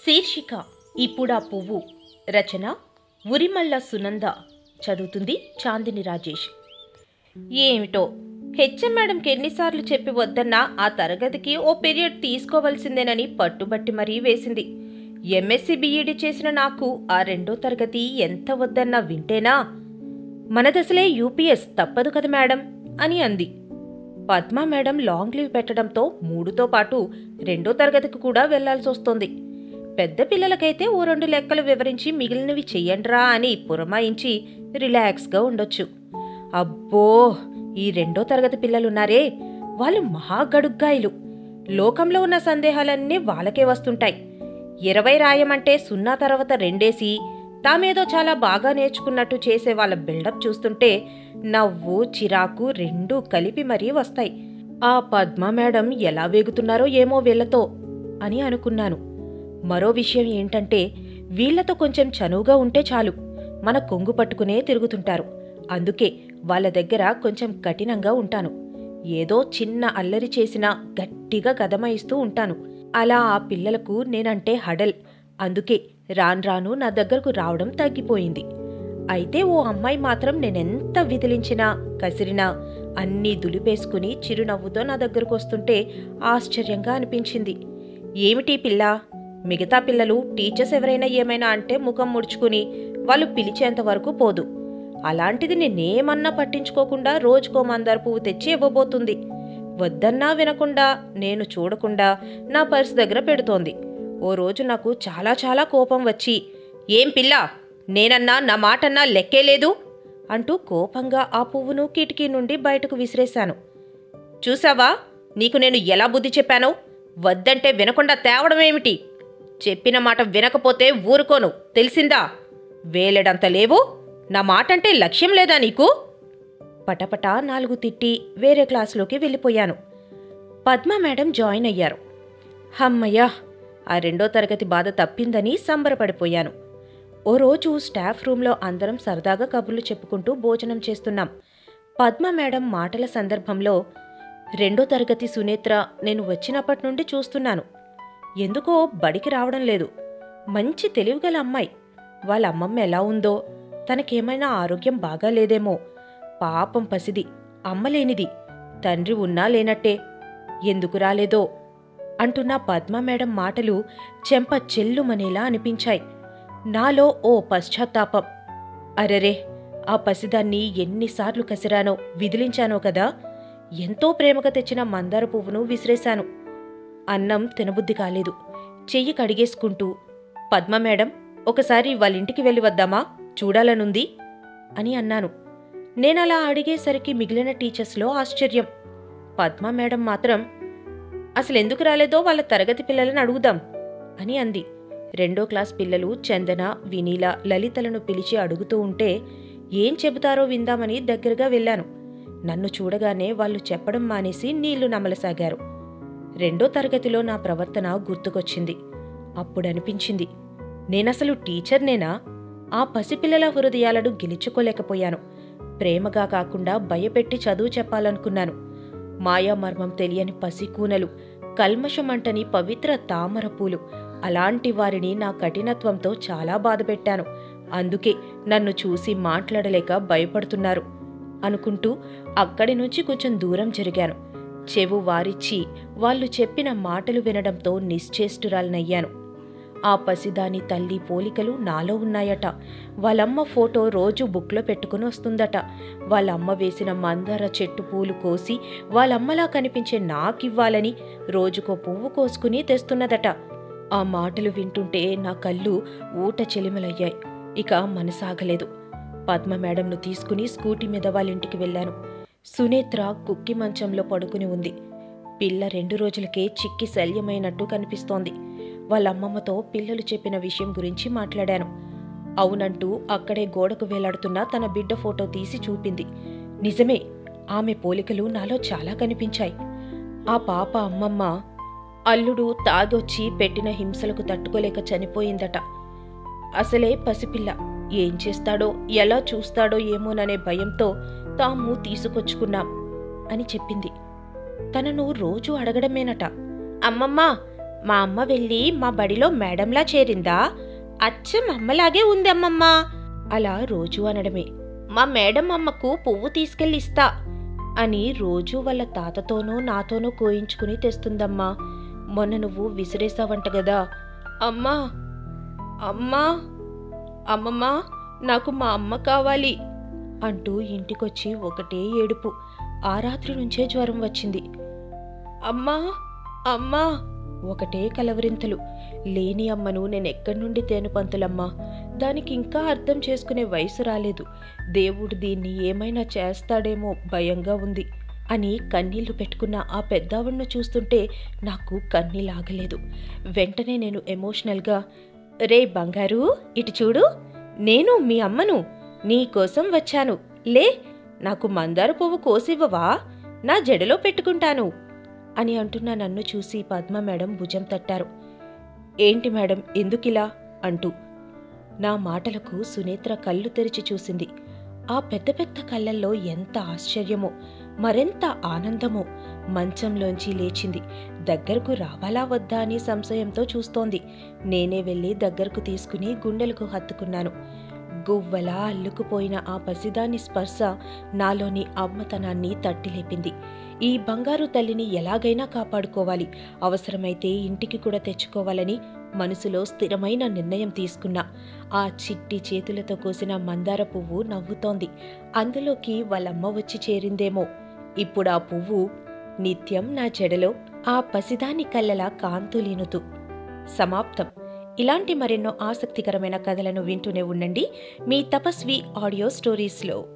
శీర్షిక ఇప్పుడా పువ్వు. రచన ఉరిమల్ల సునంద. చదువుతుంది చాందిని రాజేష్. ఏమిటో హెచ్ఎం మేడంకి ఎన్నిసార్లు చెప్పి వద్దన్నా ఆ తరగతికి ఓ పీరియడ్ తీసుకోవలసిందేనని పట్టుబట్టి మరీ వేసింది. ఎంఎస్సి బిఈడి చేసిన నాకు ఆ రెండో తరగతి ఎంత వద్దన్నా వింటేనా? మనదసలే యూపీఎస్ తప్పదు కదా మేడం అని అంది. పద్మా మేడం లాంగ్ లీవ్ పెట్టడంతో 3తో పాటు రెండో తరగతికి కూడా వెళ్లాల్సొస్తోంది. పెద్ద పిల్లలకైతే ఓ 2 లెక్కలు వివరించి మిగిలినవి చెయ్యండ్రా అని పురమాయించి రిలాక్స్గా ఉండొచ్చు. అబ్బో, ఈ రెండో తరగతి పిల్లలున్నారే, వాళ్ళు మహాగడుగ్గాయలు. లోకంలో ఉన్న సందేహాలన్నీ వాళ్ళకే వస్తుంటాయి. 20 రాయమంటే 0 తర్వాత 2 తామేదో చాలా బాగా నేర్చుకున్నట్టు చేసే వాళ్ళ బిల్డప్ చూస్తుంటే నవ్వు చిరాకు రెండూ కలిపి మరీ వస్తాయి. ఆ పద్మా మేడం ఎలా వేగుతున్నారో ఏమో వీళ్లతో అని అనుకున్నాను. మరో విషయం ఏంటంటే, వీళ్లతో కొంచెం చనువుగా ఉంటే చాలు, మన కొంగు పట్టుకునే తిరుగుతుంటారు. అందుకే వాళ్ళ దగ్గర కొంచెం కఠినంగా ఉంటాను. ఏదో చిన్న అల్లరి చేసినా గట్టిగా గదమాయిస్తూ ఉంటాను. అలా ఆ పిల్లలకు నేనంటే హడల్. అందుకే రాను నా దగ్గరకు రావడం తగ్గిపోయింది. అయితే ఓ అమ్మాయి మాత్రం నేనెంత విదిలించినా కసిరినా అన్నీ దులిపేసుకుని చిరునవ్వుతో నా దగ్గరకు వస్తుంటే ఆశ్చర్యంగా అనిపించింది. ఏమిటి పిల్ల, మిగతా పిల్లలు టీచర్స్ ఎవరైనా ఏమైనా అంటే ముఖం ముడుచుకుని వాళ్ళు పిలిచేంత వరకు పోదు. అలాంటిది నేనేమన్నా పట్టించుకోకుండా రోజుకో మందార పువ్వు తెచ్చి ఇవ్వబోతుంది. వద్దన్నా వినకుండా, నేను చూడకుండా నా పర్సు దగ్గర పెడుతోంది. ఓ రోజు నాకు చాలా కోపం వచ్చి, ఏం పిల్ల, నేనన్నా నా మాటన్నా లెక్కేలేదు అంటూ కోపంగా ఆ పువ్వును కిటికీ నుండి బయటకు విసిరేశాను. చూసావా, నీకు నేను ఎలా బుద్ధి చెప్పానో? వద్దంటే వినకుండా తేవడమేమిటి? చెప్పిన మాట వినకపోతే ఊరుకోను, తెలిసిందా? వేలెడంత లేవు, నా మాటంటే లక్ష్యం లేదా నీకు? పటపటా 4 తిట్టి వేరే క్లాసులోకి వెళ్ళిపోయాను. పద్మా మేడం జాయిన్ అయ్యారు. హమ్మయ్యా, ఆ రెండో తరగతి బాధ తప్పిందని సంబరపడిపోయాను. ఓ రోజు స్టాఫ్ రూంలో అందరం సరదాగా కబుర్లు చెప్పుకుంటూ భోజనం చేస్తున్నాం. పద్మా మేడం మాటల సందర్భంలో, రెండో తరగతి సునేత్ర నేను వచ్చినప్పటి నుండి చూస్తున్నాను. ఎందుకో బడికి రావడం లేదు. మంచి తెలివిగల అమ్మాయి. వాళ్ళ అమ్మమ్మ ఎలా ఉందో, తనకేమైనా ఆరోగ్యం బాగాలేదేమో. పాపం పసిది, అమ్మలేనిది, తండ్రి ఉన్నా లేనట్టే. ఎందుకు రాలేదో అంటున్న పద్మా మేడం మాటలు చెంప చెల్లుమనేలా అనిపించాయి. నాలో ఓ పశ్చాత్తాపం. అరెరే, ఆ పసిదాన్ని ఎన్నిసార్లు కసిరానో విదిలించానో కదా. ఎంతో ప్రేమగా తెచ్చిన మందార పువ్వును విసిరేశాను. అన్నం తినబుద్ధి కాలేదు. చెయ్యి కడిగేసుకుంటూ, పద్మా మేడం, ఒకసారి వాళ్ళింటికి వెళ్ళి వద్దామా, చూడాలనుంది అని అన్నాను. నేనలా అడిగేసరికి మిగిలిన టీచర్స్లో ఆశ్చర్యం. పద్మా మేడం మాత్రం, అసలెందుకు రాలేదో వాళ్ళ తరగతి పిల్లలను అడుగుదాం అని అంది. రెండో క్లాస్ పిల్లలు చందన, వినీల, లలితలను పిలిచి అడుగుతూ ఉంటే ఏం చెబుతారో విందామని దగ్గరగా వెళ్ళాను. నన్ను చూడగానే వాళ్ళు చెప్పడం మానేసి నీళ్లు నమలసాగారు. రెండో తరగతిలో నా ప్రవర్తన గుర్తుకొచ్చింది. అప్పుడనిపించింది, నేనసలు టీచర్నేనా? ఆ పసిపిల్లల హృదయాలను గెలుచుకోలేకపోయాను. ప్రేమగా కాకుండా భయపెట్టి చదువు చెప్పాలనుకున్నాను. మాయామర్మం తెలియని పసికూనలు, కల్మషమంటని పవిత్ర తామరపూలు, అలాంటి వారిని నా కఠినత్వంతో చాలా బాధపెట్టాను. అందుకే నన్ను చూసి మాట్లాడలేక భయపడుతున్నారు అనుకుంటూ అక్కడి నుంచి కొంచెం దూరం జరిగాను. చెవు వారిచ్చి వాళ్ళు చెప్పిన మాటలు వినడంతో నిశ్చేష్టురాలనయ్యాను. ఆ పసిదాని తల్లి పోలికలు నాలో ఉన్నాయట. వాళ్ళమ్మ ఫోటో రోజు బుక్లో పెట్టుకుని వస్తుందట. వాళ్ళమ్మ వేసిన మందార చెట్టు పూలు కోసి వాళ్ళమ్మలా కనిపించే నాకివ్వాలని రోజుకో పువ్వు కోసుకుని తెస్తున్నదట. ఆ మాటలు వింటుంటే నా కళ్ళు ఊట చెలిమలయ్యాయి. ఇక మనసాగలేదు. పద్మ మేడంను తీసుకుని స్కూటీ మీద వాళ్ళింటికి వెళ్ళాను. సునేత్ర కుక్కి మంచంలో పడుకుని ఉంది. పిల్ల 2 రోజులకే చిక్కి శల్యమైనట్టు కనిపిస్తోంది. వాళ్ళమ్మమ్మతో పిల్లలు చెప్పిన విషయం గురించి మాట్లాడాను. అవునంటూ అక్కడే గోడకు వేలాడుతున్న తన బిడ్డ ఫోటో తీసి చూపింది. నిజమే, ఆమె పోలికలు నాలో చాలా కనిపించాయి. ఆ పాప అమ్మమ్మ అల్లుడు తాగొచ్చి పెట్టిన హింసలకు తట్టుకోలేక చనిపోయిందట. అసలే పసిపిల్ల, ఏం చేస్తాడో ఎలా చూస్తాడో ఏమోననే భయంతో తాము తీసుకొచ్చుకున్నాం అని చెప్పింది. తనను రోజూ అడగడమేనట, అమ్మమ్మా మా అమ్మ వెళ్ళి మా బడిలో మేడంలా చేరిందా? అచ్చం అమ్మలాగే ఉంది అమ్మమ్మ. అలా రోజూ అనడమే. మా మేడం అమ్మకు పువ్వు తీసుకెళ్ళి ఇస్తా అని రోజూ వాళ్ళ తాతతోనూ నాతోనూ కోయించుకుని తెస్తుందమ్మా. మొన్న నువ్వు విసిరేసావంట గదా. అమ్మా అమ్మా అమ్మమ్మ, నాకు మా అమ్మ కావాలి అంటూ ఇంటికొచ్చి ఒకటే ఏడుపు. ఆ రాత్రి నుంచే జ్వరం వచ్చింది. అమ్మా అమ్మా ఒకటే కలవరింతలు. లేని అమ్మను నేనెక్కడి నుండి తేనుపంతులమ్మా. దానికి ఇంకా అర్థం చేసుకునే వయసు రాలేదు. దేవుడు దీన్ని ఏమైనా చేస్తాడేమో భయంగా ఉంది అని కన్నీళ్లు పెట్టుకున్న ఆ పెద్దావిడ్ను చూస్తుంటే నాకు కన్నీలాగలేదు. వెంటనే నేను ఎమోషనల్గా, రే బంగారు, ఇటు చూడు, నేను మీ అమ్మను, నీకోసం వచ్చాను. లే, నాకు మందార పువ్వు కోసివ్వవా? నా జడలో పెట్టుకుంటాను అని అంటున్న నన్ను చూసి పద్మ మేడం భుజం తట్టారు. ఏంటి మేడం, ఎందుకిలా అంటూ. నా మాటలకు సునేత్ర కళ్ళు తెరిచి చూసింది. ఆ పెద్ద పెద్ద కళ్ళల్లో ఎంత ఆశ్చర్యమో, మరెంత ఆనందమో. మంచంలోంచి లేచింది. దగ్గరకు రావాలా వద్దా అని సంశయంతో చూస్తోంది. నేనే వెళ్ళి దగ్గరకు తీసుకుని గుండెలకు హత్తుకున్నాను. గువ్వలా అల్లుకుపోయిన ఆ పసిదాని స్పర్శ నాలోని అమ్మతనాన్ని తట్టిలేపింది. ఈ బంగారు తల్లిని ఎలాగైనా కాపాడుకోవాలి, అవసరమైతే ఇంటికి కూడా తెచ్చుకోవాలని మనసులో స్థిరమైన నిర్ణయం తీసుకున్నా. ఆ చిట్టి చేతులతో కోసిన మందార పువ్వు నవ్వుతోంది. అందులోకి వాళ్ళమ్మ వచ్చి చేరిందేమో. ఇప్పుడు ఆ పువ్వు నిత్యం నా జడలో ఆ పసిదాని కళ్ళలా కాంతులీనుతూ. సమాప్తం. ఇలాంటి మరెన్నో ఆసక్తికరమైన కథలను వింటూనే ఉండండి మీ తపస్వి ఆడియో స్టోరీస్లో.